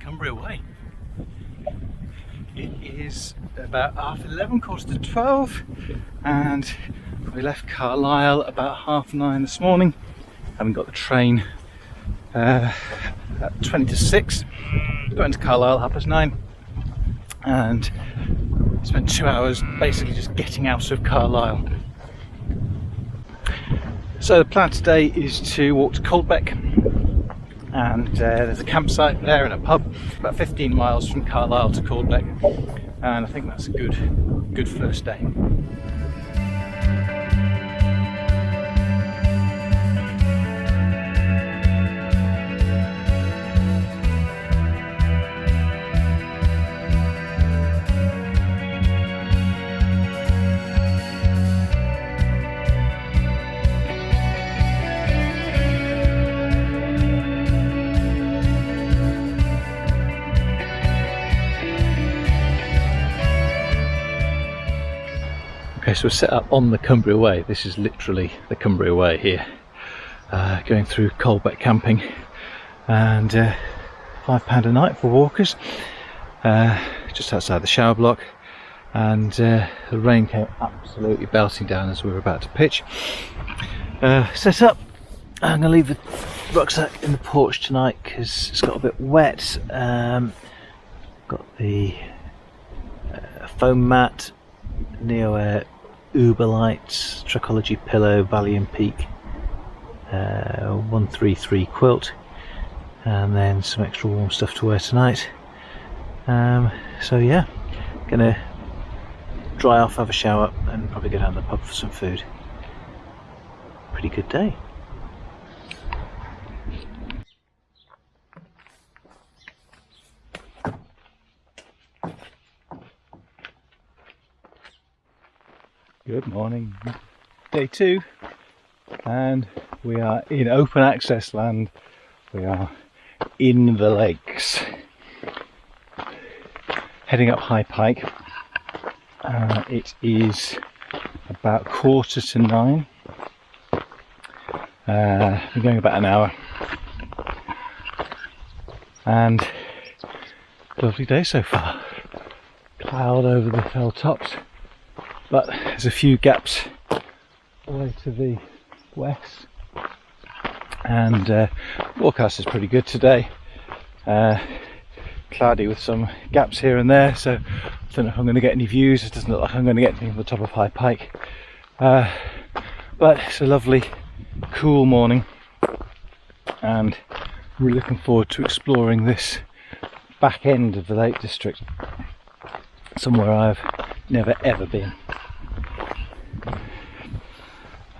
Cumbria way. It is about 11:30, quarter to 12, and we left Carlisle about 9:30 this morning. Having got the train at 20 to 6. Got into Carlisle 9:30, and spent 2 hours basically just getting out of Carlisle. So the plan today is to walk to Coldbeck, and there's a campsite there and a pub about 15 miles from Carlisle to Coldbeck, and I think that's a good first day. Okay, so we're set up on the Cumbria Way. This is literally the Cumbria Way here, going through Coldbeck camping, and £5 a night for walkers, just outside the shower block, and the rain came absolutely belting down as we were about to pitch. Set up. I'm going to leave the rucksack in the porch tonight because it's got a bit wet. Got the foam mat, Neo Air Uber lights, Trekkertent pillow, Valium Peak 133 quilt, and then some extra warm stuff to wear tonight. So yeah, gonna dry off, have a shower, and probably go down to the pub for some food. Pretty good day. Good morning. Day 2, and we are in open access land. We are in the lakes. Heading up High Pike. It is about 9:15. We're going about an hour, and lovely day so far. Cloud over the fell tops, but there's a few gaps away to the west, and forecast is pretty good today. Cloudy with some gaps here and there, so I don't know if I'm going to get any views. It doesn't look like I'm going to get anything from the top of High Pike, but it's a lovely cool morning, and I'm really looking forward to exploring this back end of the Lake District, somewhere I've never ever been.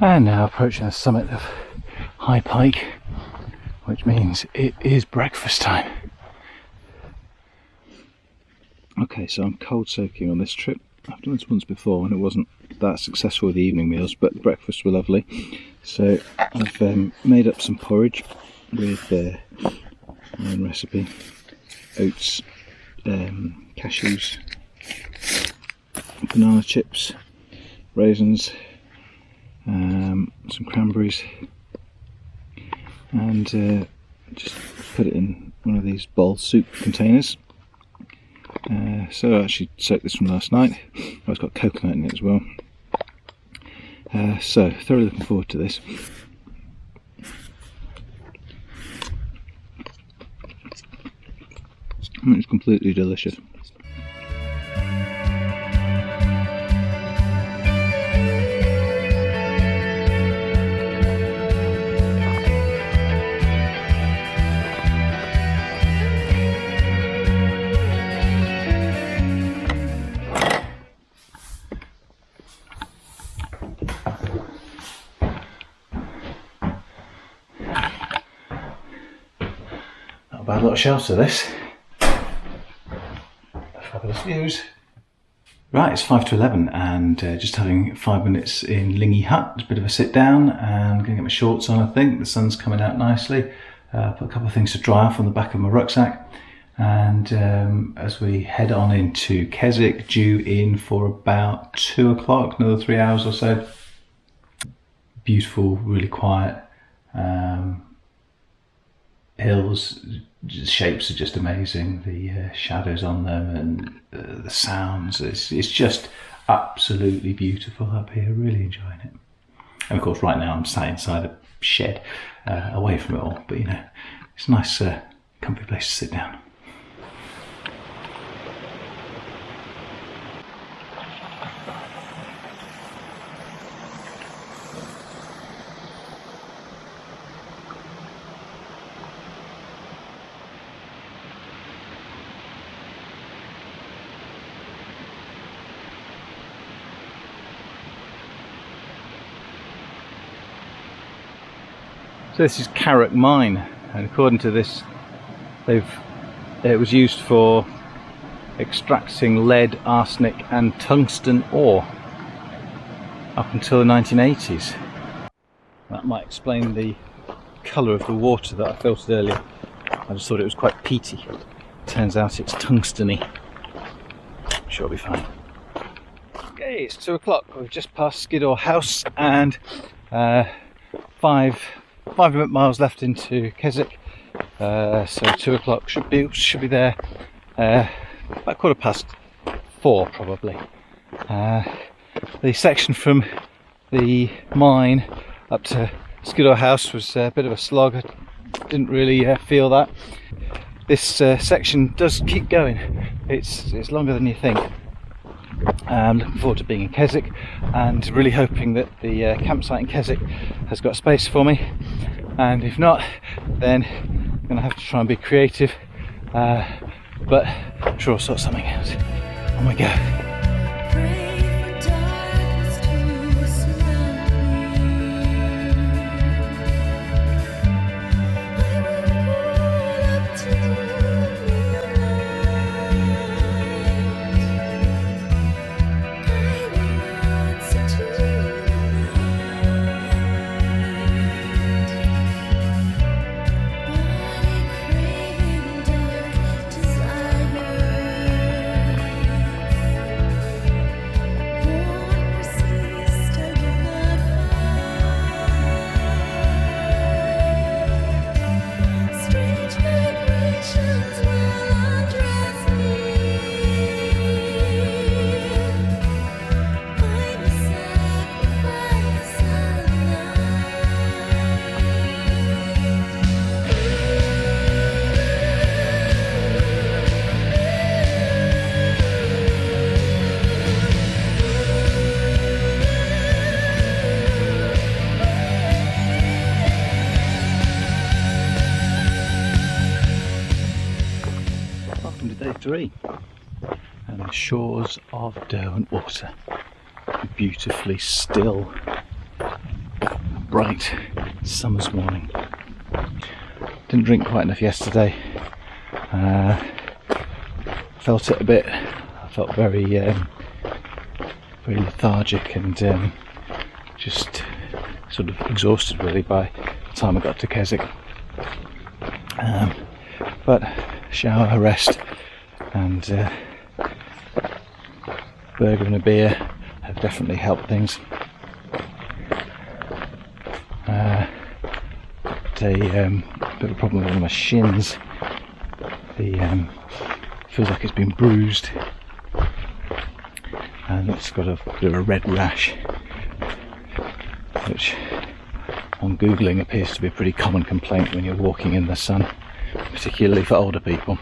And now approaching the summit of High Pike, which means it is breakfast time. Okay, so I'm cold soaking on this trip. I've done this once before and it wasn't that successful with the evening meals, but the breakfasts were lovely. So I've made up some porridge with my own recipe: oats, cashews, banana chips, raisins, some cranberries, and just put it in one of these bowl soup containers. So I actually soaked this from last night. It's got coconut in it as well. So thoroughly looking forward to this. It's completely delicious. Not a bad little shelter, this. Fabulous views. Right, it's 5 to 11 and just having 5 minutes in Lingy Hut. It's a bit of a sit down and going to get my shorts on, I think. The sun's coming out nicely. Put a couple of things to dry off on the back of my rucksack. And as we head on into Keswick, due in for about 2 o'clock, another 3 hours or so. Beautiful, really quiet hills, the shapes are just amazing. The shadows on them and the sounds. It's just absolutely beautiful up here. Really enjoying it. And of course, right now I'm sat inside a shed, away from it all. But you know, it's a nice, comfy place to sit down. So this is Carrick Mine, and according to this, it was used for extracting lead, arsenic and tungsten ore up until the 1980s. That might explain the colour of the water that I filtered earlier. I just thought it was quite peaty. Turns out it's tungsten-y. I'm sure it'll be fine. Okay, it's 2 o'clock. We've just passed Skiddaw House and 5 miles left into Keswick, so 2 o'clock should be there about 4:15 probably. The section from the mine up to Skiddaw House was a bit of a slog. I didn't really feel that. This section does keep going. It's longer than you think. I'm looking forward to being in Keswick and really hoping that the campsite in Keswick has got space for me, and if not, then I'm going to have to try and be creative, but I'm sure I'll sort something out. On we go. Day 3 and the shores of Derwentwater, beautifully still, bright summer's morning. Didn't drink quite enough yesterday. Felt it a bit. I felt very lethargic and just sort of exhausted really by the time I got to Keswick. But shower, rest, and burger and a beer have definitely helped things. A bit of a problem with one of my shins. Feels like it's been bruised, and it's got a bit of a red rash, which on googling appears to be a pretty common complaint when you're walking in the sun, particularly for older people.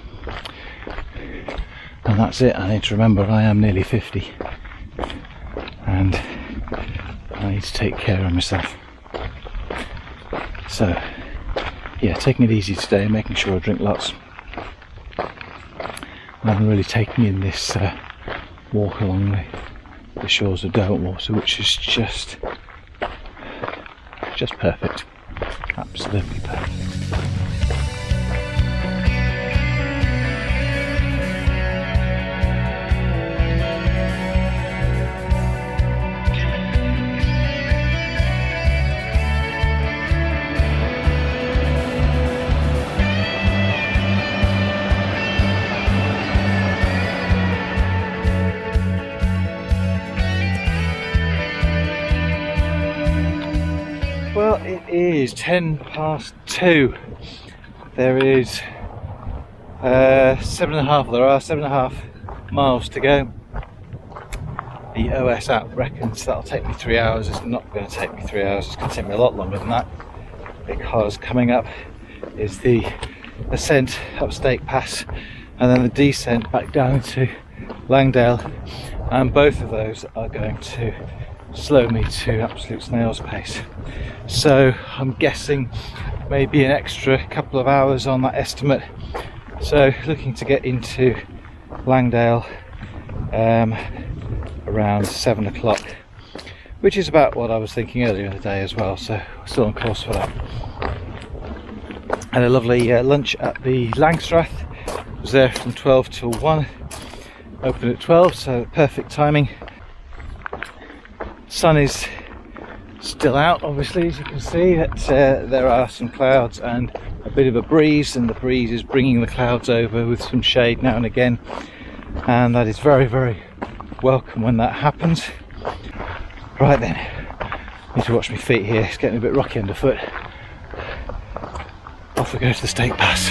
And that's it. I need to remember I am nearly 50 and I need to take care of myself. So yeah, taking it easy today, making sure I drink lots. And I'm really taking in this walk along the shores of Derwentwater, which is just perfect. Absolutely perfect. Well, it is 2:10. There is There are 7.5 miles to go. The OS app reckons that'll take me 3 hours. It's not going to take me 3 hours, it's going to take me a lot longer than that, because coming up is the ascent up Stake Pass and then the descent back down into Langdale, and both of those are going to slow me to absolute snail's pace. So I'm guessing maybe an extra couple of hours on that estimate. So looking to get into Langdale around 7 o'clock, which is about what I was thinking earlier in the day as well, so still on course for that. Had a lovely lunch at the Langstrath. Was there from 12 till 1, open at 12, so perfect timing. Sun is still out, obviously, as you can see that there are some clouds and a bit of a breeze, and the breeze is bringing the clouds over with some shade now and again, and that is very, very welcome when that happens. Right then, need to watch my feet here, it's getting a bit rocky underfoot. Off we go to the Stake Pass.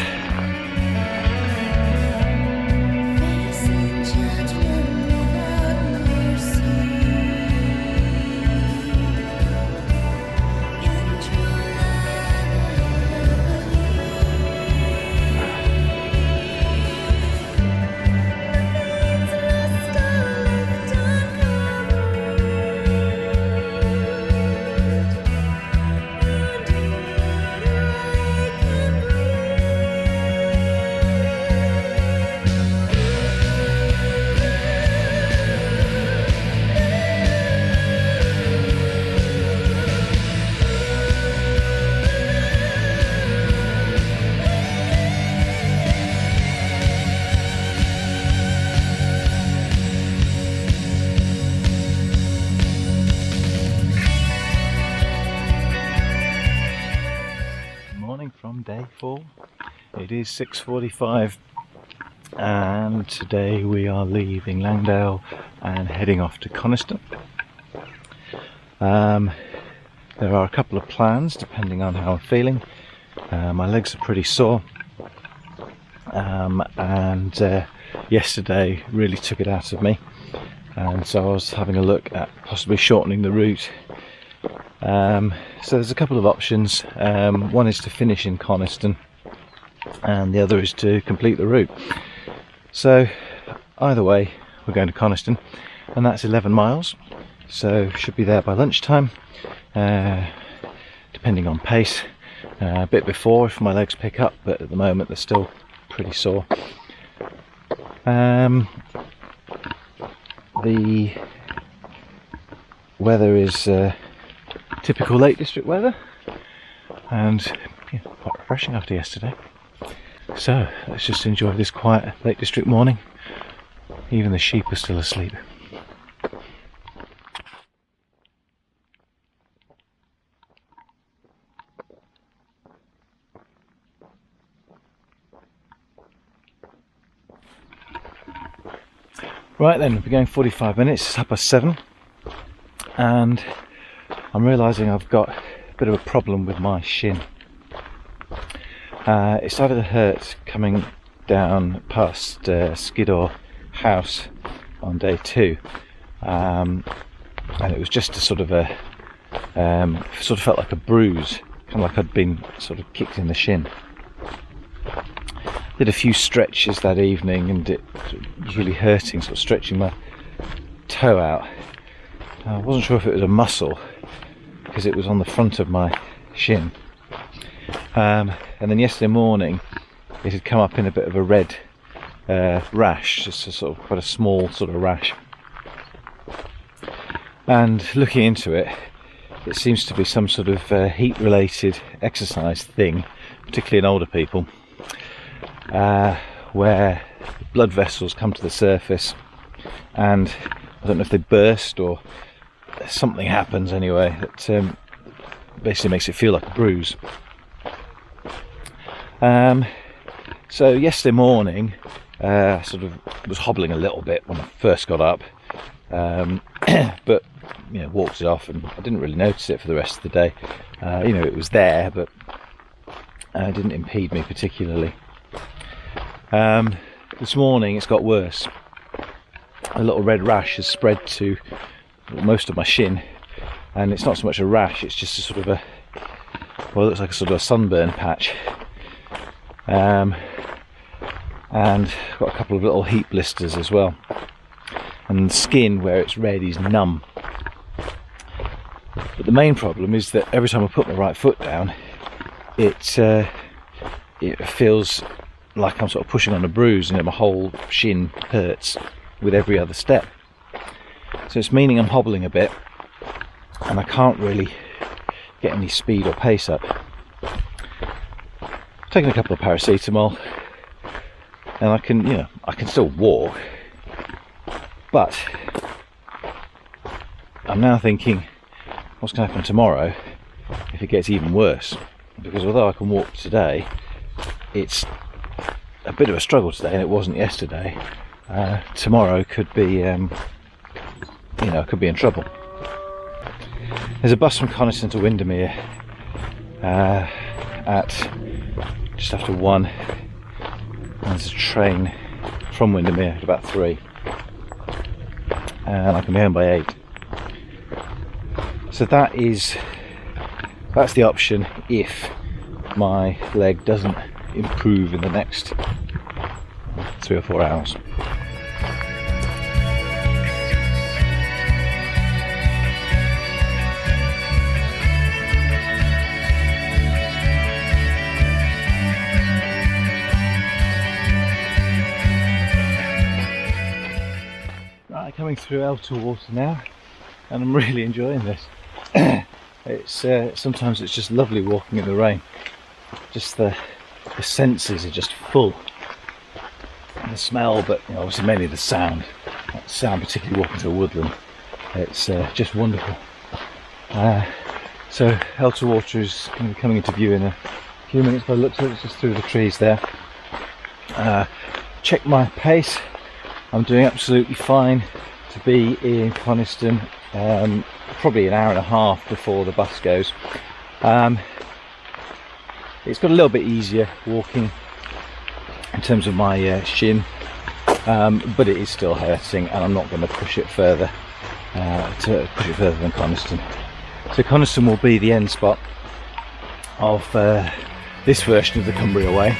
From day 4. It is 6:45 and today we are leaving Langdale and heading off to Coniston. There are a couple of plans depending on how I'm feeling. My legs are pretty sore, and yesterday really took it out of me, and so I was having a look at possibly shortening the route. So there's a couple of options. One is to finish in Coniston and the other is to complete the route. So either way, we're going to Coniston, and that's 11 miles, so should be there by lunchtime, depending on pace, a bit before if my legs pick up, but at the moment they're still pretty sore. The weather is typical Lake District weather, and quite refreshing after yesterday. So let's just enjoy this quiet Lake District morning. Even the sheep are still asleep. Right then, we're going 45 minutes, it's 7:30, and I'm realising I've got a bit of a problem with my shin. It started to hurt coming down past Skiddaw House on day 2, and it was just a sort of felt like a bruise, kind of like I'd been sort of kicked in the shin. Did a few stretches that evening and it was really hurting, sort of stretching my toe out. I wasn't sure if it was a muscle because it was on the front of my shin, and then yesterday morning it had come up in a bit of a red rash, just a sort of quite a small sort of rash, and looking into it, it seems to be some sort of heat related exercise thing, particularly in older people, where blood vessels come to the surface and I don't know if they burst or something happens anyway that basically makes it feel like a bruise. So yesterday morning I sort of was hobbling a little bit when I first got up, but walked it off and I didn't really notice it for the rest of the day. It was there, but it didn't impede me particularly. This morning it's got worse. A little red rash has spread to most of my shin, and it's not so much a rash, it's just a sort of a, well, it looks like a sort of a sunburn patch. And got a couple of little heat blisters as well, and the skin where it's red is numb. But the main problem is that every time I put my right foot down, it feels like I'm sort of pushing on a bruise, and my whole shin hurts with every other step. So it's meaning I'm hobbling a bit, and I can't really get any speed or pace up. Taking a couple of paracetamol, and I can still walk, but I'm now thinking, what's going to happen tomorrow if it gets even worse? Because although I can walk today, it's a bit of a struggle today, and it wasn't yesterday. Tomorrow could be, could be in trouble. There's a bus from Coniston to Windermere at just after 1, and there's a train from Windermere at about 3, and I can be home by 8. So that's the option if my leg doesn't improve in the next 3 or 4 hours. Right, coming through Elter Water now, and I'm really enjoying this. Sometimes it's just lovely walking in the rain. Just the senses are just full. And the smell, but obviously mainly the sound. That sound, particularly walking through a woodland. It's just wonderful. So Elter Water is going to be coming into view in a few minutes by the looks of it. It's just through the trees there. Check my pace. I'm doing absolutely fine to be in Coniston. Probably an hour and a half before the bus goes. It's got a little bit easier walking in terms of my shin, but it is still hurting, and I'm not going to push it further than Coniston. So Coniston will be the end spot of this version of the Cumbria Way.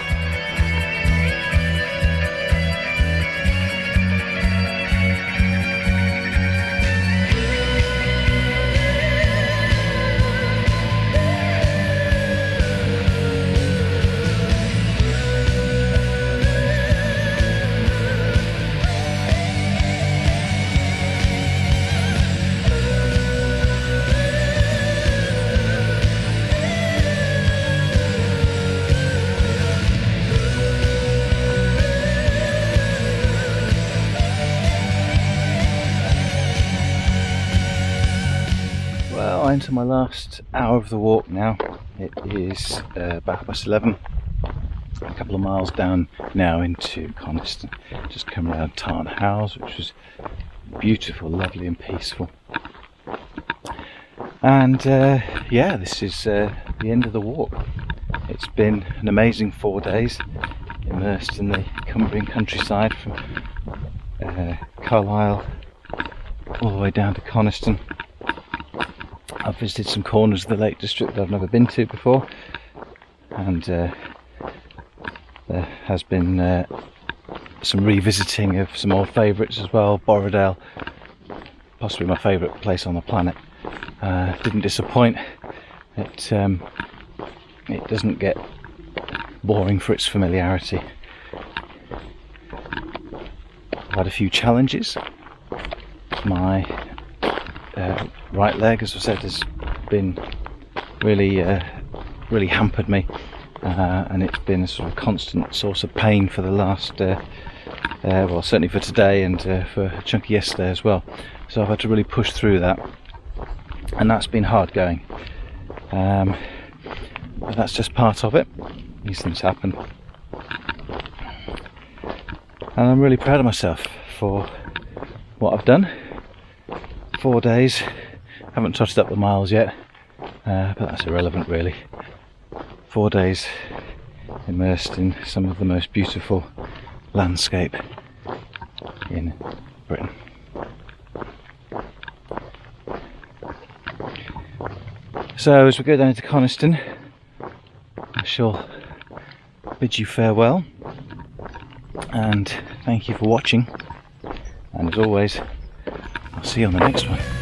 Into my last hour of the walk now. It is about 11:30, a couple of miles down now into Coniston. Just come around Tarn House, which was beautiful, lovely and peaceful. And this is the end of the walk. It's been an amazing 4 days, immersed in the Cumbrian countryside from Carlisle all the way down to Coniston. I've visited some corners of the Lake District that I've never been to before, and there has been some revisiting of some old favourites as well. Borrowdale, possibly my favourite place on the planet. Didn't disappoint. It doesn't get boring for its familiarity. I've had a few challenges. My right leg, as I said, has been really hampered me, and it's been a sort of constant source of pain for the last well, certainly for today, and for a chunk of yesterday as well. So I've had to really push through that, and that's been hard going, but that's just part of it. These things happen, and I'm really proud of myself for what I've done. 4 days, haven't touched up the miles yet, but that's irrelevant really. 4 days immersed in some of the most beautiful landscape in Britain. So as we go down to Coniston, I shall bid you farewell and thank you for watching, and as always, I'll see you on the next one.